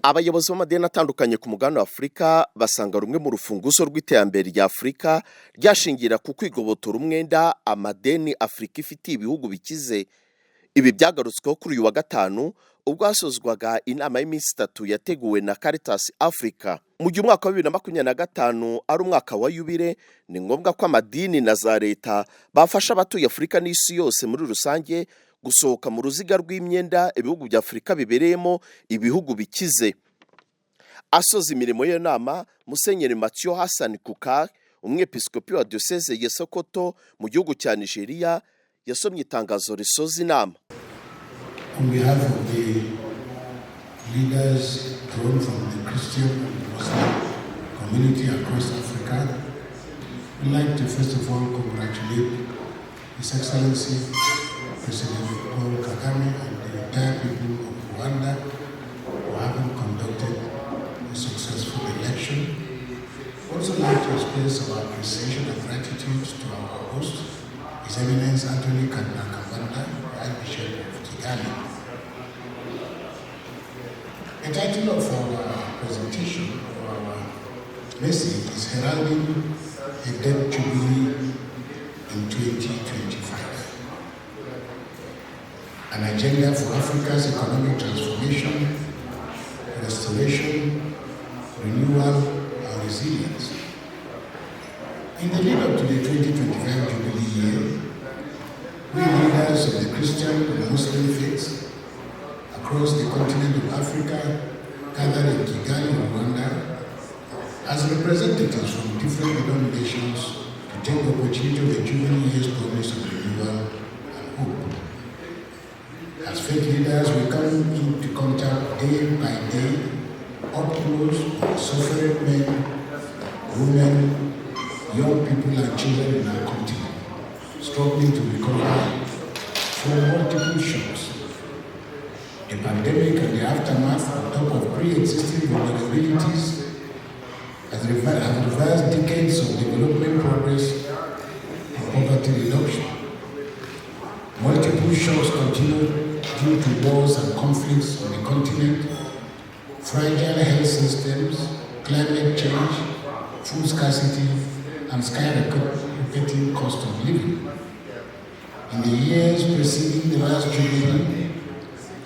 Abayobozi b'amadini atandukanye ku mugabane wa Afurika basanga rumwe mu rufunguzo rw'iterambere rya Afurika ryashingira ku kwigobotora umwenda amadeni Afurika ifitiye ibihugu bikize. Ibi byagarutsweho kuri uyu wa gatanu ubwo hasozwaga inama y'iminsi 3 yateguwe na Caritas Africa. Mu gihe umwaka wa 2025 ari umwaka wa yubile, ni ngombwa ko amadini na za leta bafasha abatuye Afurika n'isi yose muri rusange gusohoka mu ruziga rw'imyenda ibihugu bya Afurika bibereyemo ibihugu bikize. Asoza imirimo y'iyo nama, Musenyeri Mathieu Hassan Kukar, umwepiskopi wa diocese ya Sokoto mu gihugu cya Nigeria, yasomye itangazo risoza inama. On behalf of the leaders drawn from the Christian and Muslim community across Africa, we'd like to first of all congratulate His Excellency President Paul Kagame and the entire people of Rwanda for having conducted a successful election. We'd also like to express our appreciation and gratitude to our host, His Eminence Anthony Kardinal Kambanda, Archbishop of Kigali. The title of our presentation, or our message, is Heralding a Debt Jubilee in 2025. An agenda for Africa's economic transformation, restoration, renewal, and resilience. In the lead up to the 2025 Jubilee year, we leaders of the Christian and Muslim faiths across the continent of Africa gathered in Kigali, Rwanda, as representatives from different denominations to take the opportunity of the Jubilee year's promise of renewal and hope. As faith leaders, we come into contact day by day, up close with suffering men, women, young people and children in our continent, struggling to recover from multiple shocks. The pandemic and the aftermath, on top of pre-existing vulnerabilities, has reversed decades of development progress and poverty reduction. Multiple shocks continue due to wars and conflicts on the continent, fragile health systems, climate change, food scarcity, and skyrocketing cost of living. In the years preceding the last Jubilee,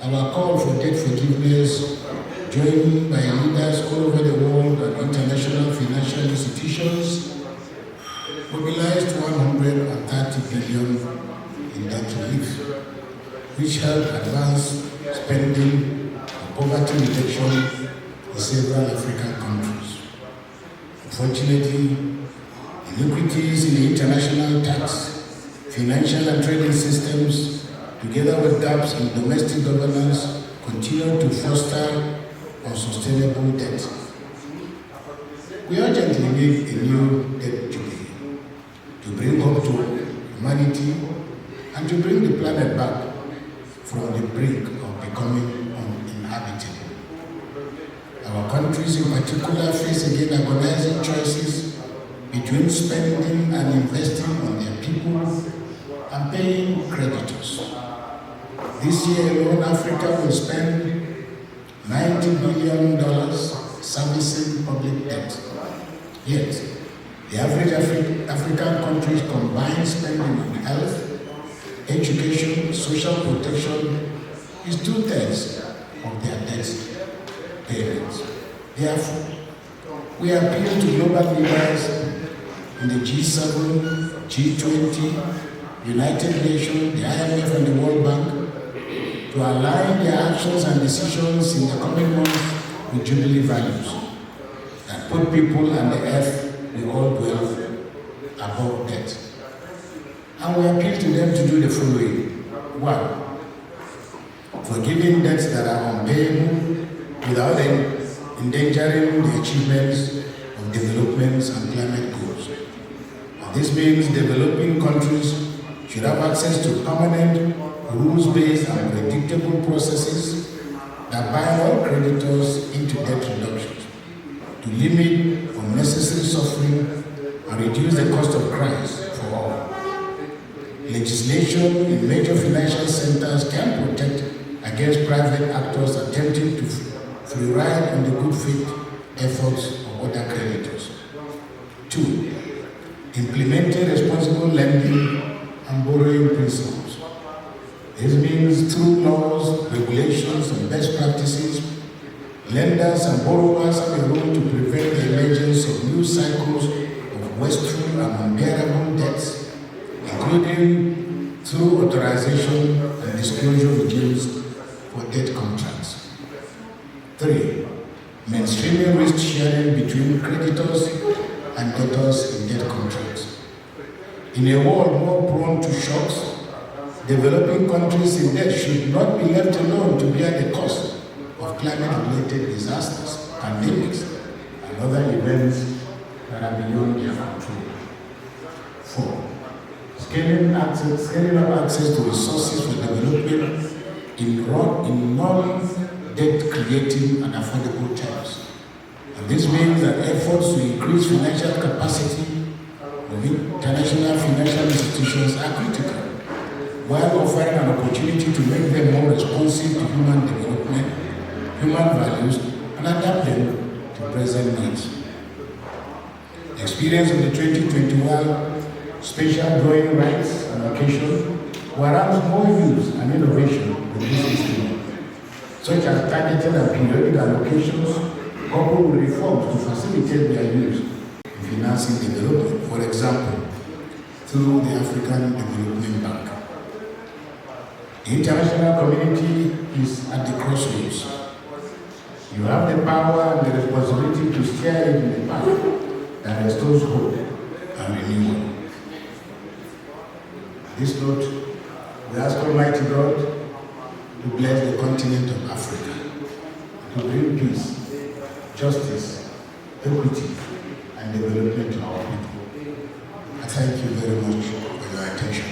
our call for debt forgiveness, joined by leaders all over the world and international financial institutions, mobilized 130 billion in debt relief, which helped advance spending and poverty reduction in several African countries. Unfortunately, inequities in the international tax, financial and trading systems, together with gaps in domestic governance, continue to foster unsustainable debt. We urgently need a new debt jubilee to bring hope to humanity and to bring the planet back from the brink of becoming uninhabitable. Our countries in particular face again agonizing choices between spending and investing on their people and paying creditors. This year alone, Africa will spend $90 billion servicing public debt. Yet, the average African country's combined spending on health, education, social protection is 2/3 of their debt payments. Therefore, we appeal to global leaders in the G7, G20, United Nations, the IMF and the World Bank to align their actions and decisions in the coming months with Jubilee values that put people and the earth we all dwell above debt. And we appeal to them to do the following. 1. Forgiving debts that are unpayable without endangering the achievements of developments and climate goals. And this means developing countries should have access to permanent, rules-based and predictable processes that bind all creditors into debt reductions, to limit unnecessary suffering and reduce the cost of crisis for all. Legislation in major financial centers can protect against private actors attempting to rely on the good faith efforts of other creditors. 2. Implementing responsible lending and borrowing principles. This means through laws, regulations, and best practices, lenders and borrowers have a role to prevent the emergence of new cycles of wasteful and unbearable debts, including through authorization and disclosure regimes for debt contracts. 3. Mainstreaming risk sharing between creditors and debtors in debt contracts. In a world more prone to shocks, developing countries in debt should not be left alone to bear the cost of climate-related disasters, pandemics, and other events that are beyond their control. 4. Scaling up access to resources for development in non-debt creating and affordable terms. And this means that efforts to increase financial capacity of international financial institutions are critical, while offering an opportunity to make them more responsive to human development, human values, and adapt them to present needs. The experience of the 2021 special drawing rights and occasion warrants more use and innovation with this instrument, such as targeted and periodic allocations coupled with reforms to facilitate their use in financing development, for example, through the African Development Bank. The international community is at the crossroads. You have the power and the responsibility to steer it in the path that restores hope and renewal. This note, we ask Almighty God to bless the continent of Africa, to bring peace, justice, equity, and development to our people. I thank you very much for your attention.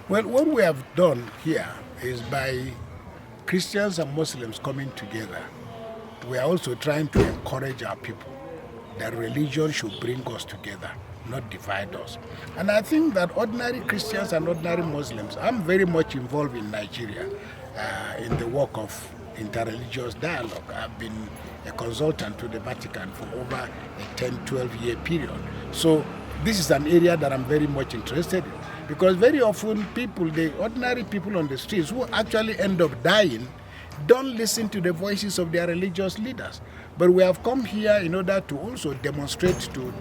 Well, what we have done here is by Christians and Muslims coming together, we are also trying to encourage our people that religion should bring us together, not divide us. And I think that ordinary Christians and ordinary Muslims, I'm very much involved in Nigeria in the work of interreligious dialogue. I've been a consultant to the Vatican for over a 10-12 year period. So this is an area that I'm very much interested in, because very often people, the ordinary people on the streets who actually end up dying, don't listen to the voices of their religious leaders. But we have come here in order to also demonstrate to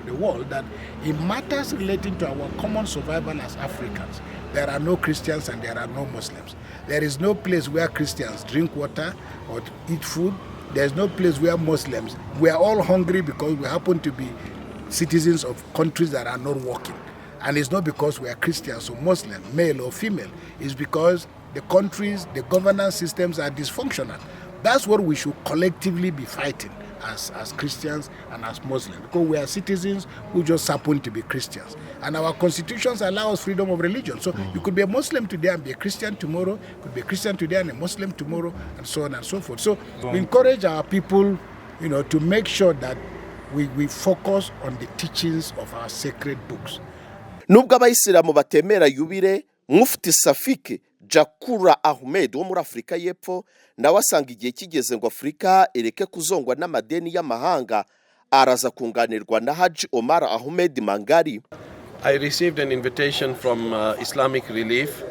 the world that in matters relating to our common survival as Africans, there are no Christians and there are no Muslims. There is no place where Christians drink water or eat food. There is no place where Muslims, we are all hungry because we happen to be citizens of countries that are not working. And it's not because we are Christians or Muslim, male or female. It's because the countries, the governance systems are dysfunctional. That's what we should collectively be fighting as Christians and as Muslims, because we are citizens who just happen to be Christians. And our constitutions allow us freedom of religion. So you could be a Muslim today and be a Christian tomorrow, you could be a Christian today and a Muslim tomorrow, and so on and so forth. So we encourage our people, to make sure that we focus on the teachings of our sacred books. Nubwo abayisilamu batemera yubire, Mufti Safiki Jakura Ahmed wo muri Afrika y'Epfo nawe asanga igihe kigeze ngo Afrika ireke kuzongwa n'amadeni y'amahanga, araza kunganirwa na Haji Omar Ahmed Mangari. I received an invitation from Islamic Relief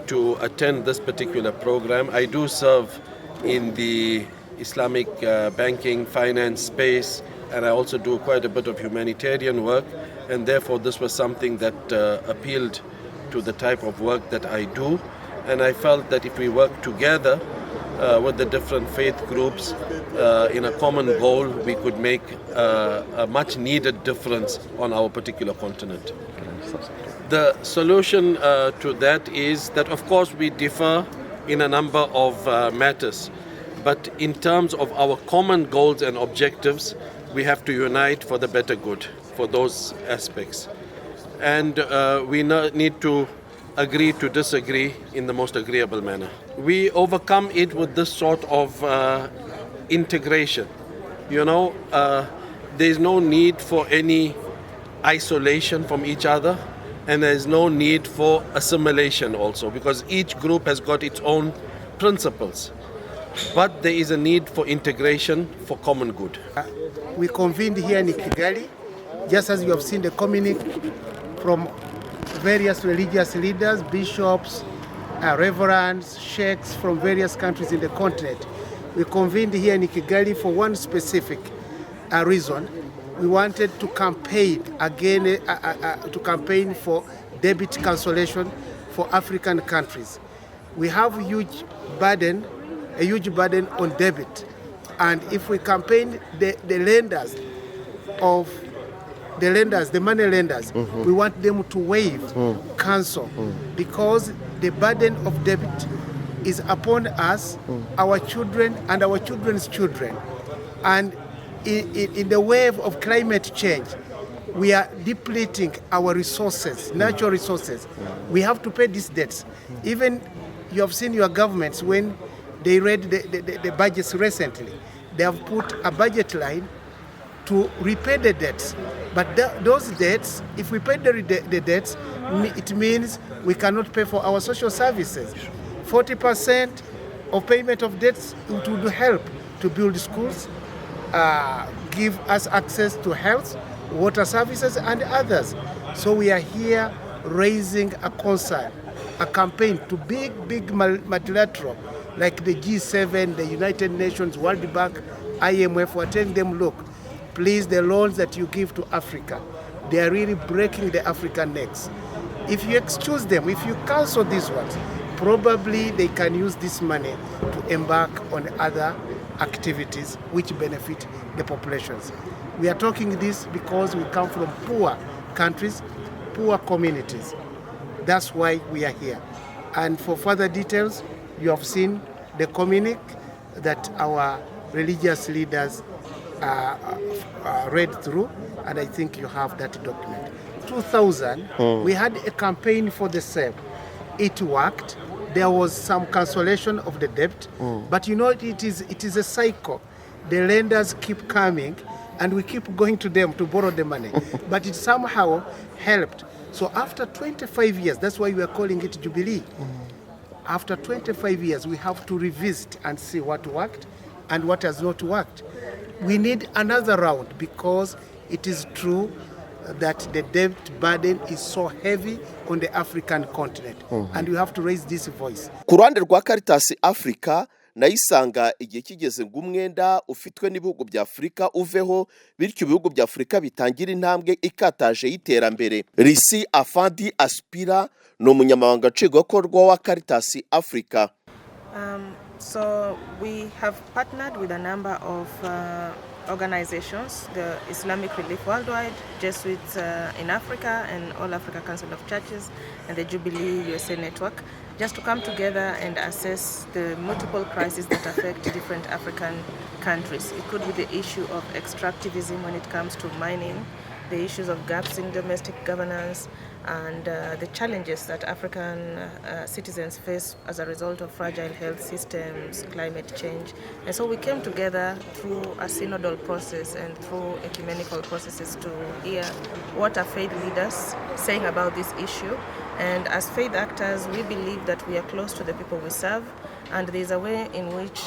to attend this particular program. I do serve in the Islamic banking finance space, and I also do quite a bit of humanitarian work, and therefore this was something that appealed to the type of work that I do. And I felt that if we work together with the different faith groups in a common goal, we could make a much needed difference on our particular continent. The solution to that is that, of course, we differ in a number of matters, but in terms of our common goals and objectives, we have to unite for the better good, for those aspects. And we need to agree to disagree in the most agreeable manner. We overcome it with this sort of integration. There's no need for any isolation from each other. and there is no need for assimilation also, because each group has got its own principles. But there is a need for integration for common good. We convened here in Kigali, just as you have seen the communique from various religious leaders, bishops, reverends, sheikhs from various countries in the continent. We convened here in Kigali for one specific reason. We wanted to campaign again, to campaign for debt cancellation for African countries. We have a huge burden on debt, and if we campaign the money lenders, we want them to waive, cancel, because the burden of debt is upon us, our children, and our children's children. And in the wave of climate change, we are depleting our resources, natural resources. We have to pay these debts. Even you have seen your governments, when they read the budgets recently, they have put a budget line to repay the debts. But those debts, if we pay the debts, it means we cannot pay for our social services. 40% of payment of debts would help to build schools, give us access to health, water services, and others. So we are here raising a concern, a campaign to big multilateral, like the G7, the United Nations, World Bank, IMF. We're telling them, look, please, the loans that you give to Africa, they are really breaking the African necks. If you excuse them, if you cancel these ones, probably they can use this money to embark on other activities which benefit the populations. We are talking this because we come from poor countries, poor communities. That's why we are here. And for further details, you have seen the communique that our religious leaders read through, and I think you have that document. 2000, we had a campaign for the same. It worked. There was some cancellation of the debt, but you know, it is a cycle. The lenders keep coming, and we keep going to them to borrow the money, but it somehow helped. So after 25 years, that's why we are calling it Jubilee. After 25 years, we have to revisit and see what worked and what has not worked. We need another round, because it is true that the debt burden is so heavy on the African continent, and we have to raise this voice. Ku ruhande rwa Caritas Africa nayo isanga igihe kigeze ngo umwenda ufitwe n'ibihugu bya Afurika uveho, bityo ibihugu bya Afurika bitangira intambwe ikataje y'iterambere. Risi Afandi Aspira ni umunyamabanga nshingwabikorwa wa Caritas Africa. So we have partnered with a number of organizations, the Islamic Relief Worldwide, Jesuits in Africa, and All Africa Council of Churches, and the Jubilee USA Network, just to come together and assess the multiple crises that affect different African countries. It could be the issue of extractivism when it comes to mining, the issues of gaps in domestic governance, and the challenges that African citizens face as a result of fragile health systems, climate change. And so we came together through a synodal process and through ecumenical processes to hear what are faith leaders saying about this issue. And as faith actors, we believe that we are close to the people we serve, and there is a way in which,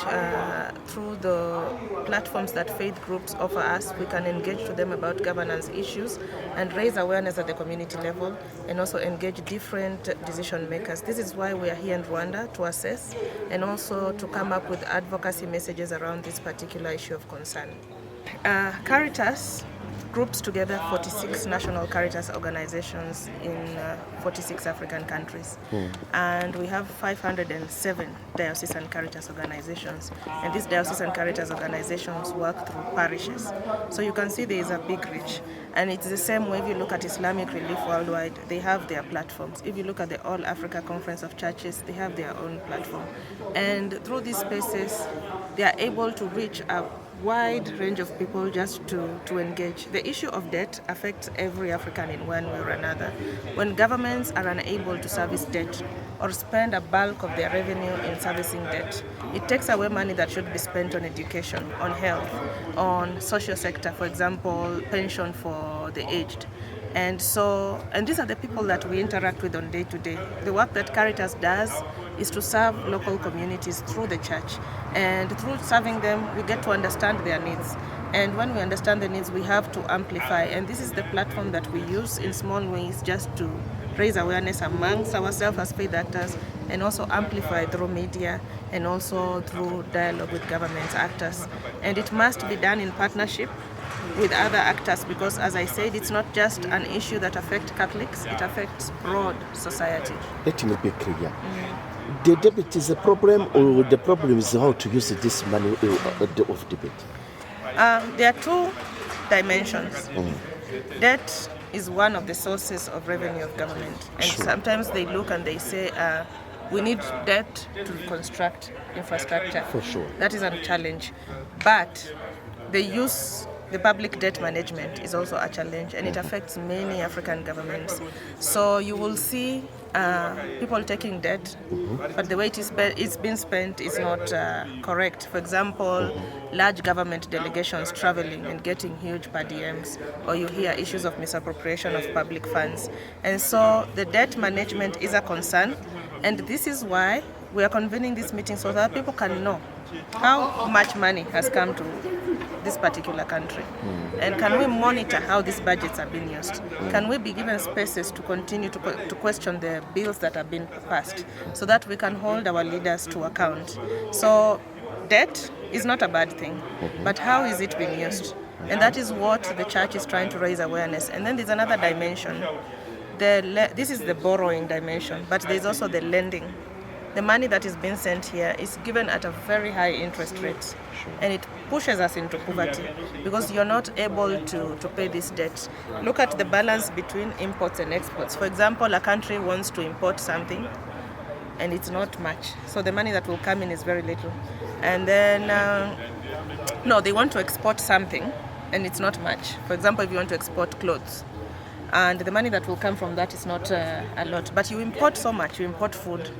through the platforms that faith groups offer us, we can engage to them about governance issues and raise awareness at the community level, and also engage different decision makers. This is why we are here in Rwanda, to assess and also to come up with advocacy messages around this particular issue of concern. Caritas groups together 46 national Caritas organizations in 46 African countries. And we have 507 diocesan Caritas organizations. And these diocesan Caritas organizations work through parishes. So you can see there is a big reach. And it's the same way if you look at Islamic Relief Worldwide, they have their platforms. If you look at the All Africa Conference of Churches, they have their own platform. And through these spaces, they are able to reach a wide range of people just to engage. The issue of debt affects every African in one way or another. When governments are unable to service debt or spend a bulk of their revenue in servicing debt, it takes away money that should be spent on education, on health, on social sector, for example, pension for the aged. And these are the people that we interact with on day to day. The work that Caritas does is to serve local communities through the church. And through serving them, we get to understand their needs. And when we understand the needs, we have to amplify. And this is the platform that we use in small ways just to raise awareness amongst ourselves as faith actors, and also amplify through media and also through dialogue with government actors. And it must be done in partnership with other actors, because as I said, it's not just an issue that affects Catholics, it affects broad society. Let me be clear. The debate is a problem, or the problem is how to use this money of debate? There are two dimensions. Debt is one of the sources of revenue of government. And sometimes they look and they say, we need debt to construct infrastructure. For sure. That is a challenge. But the public debt management is also a challenge, and it affects many African governments. So you will see people taking debt, but the way it's been spent is not correct. For example, large government delegations traveling and getting huge per diems, or you hear issues of misappropriation of public funds. And so the debt management is a concern, and this is why we are convening this meeting so that people can know how much money has come to this particular country. And can we monitor how these budgets are being used? Can we be given spaces to continue to question the bills that have been passed, so that we can hold our leaders to account? So debt is not a bad thing, but how is it being used? And that is what the church is trying to raise awareness. And then there's another dimension. This is the borrowing dimension, but there's also the lending. The money that is being sent here is given at a very high interest rate, and it pushes us into poverty because you're not able to pay this debt. Look at the balance between imports and exports. For example, a country wants to import something and it's not much, so the money that will come in is very little. And then, they want to export something and it's not much. For example, if you want to export clothes, and the money that will come from that is not a lot, but you import so much. You import food,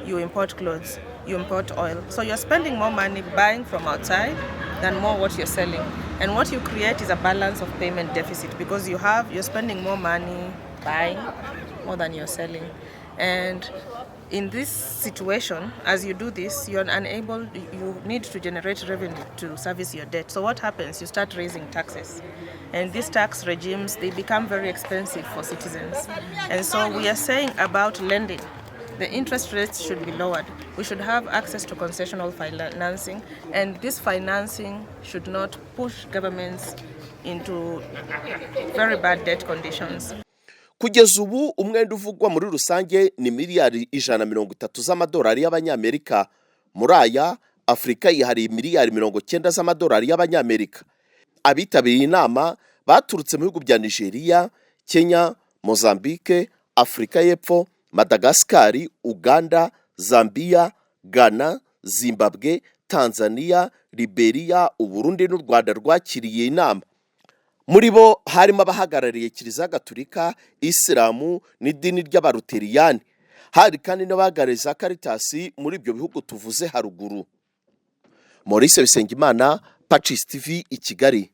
you import clothes, you import oil. So you're spending more money buying from outside than more what you're selling. And what you create is a balance of payment deficit, because you're spending more money buying more than you're selling. And in this situation, as you do this, you need to generate revenue to service your debt. So what happens? You start raising taxes. And these tax regimes, they become very expensive for citizens. And so we are saying about lending, the interest rates should be lowered. We should have access to concessional financing, and this financing should not push governments into very bad debt conditions. Kugeza ubu umwenda uvugwa muri rusange ni miliyari 130 z'amadolari y'abanyamerika. Muri aya, Afrika yihariye miliyari 90 z'amadolari y'abanyamerika. Abitabiriye inama baturutse mu bihugu bya Nigeria, Kenya, Mozambique, Afrika y'Epfo, Madagascar, Uganda, Zambia, Ghana, Zimbabwe, Tanzania, Liberia, Uburundi n'u Rwanda rwakiriye inama. Muri bo harimo abahagarariye Kiliziya Gatolika, Isilamu n'idini ry'Abaluteriyani. Hari kandi n'abahagarariye za Caritas muri ibyo bihugu tuvuze haruguru. Maurice Bisengimana, PACIS TV, i Kigali.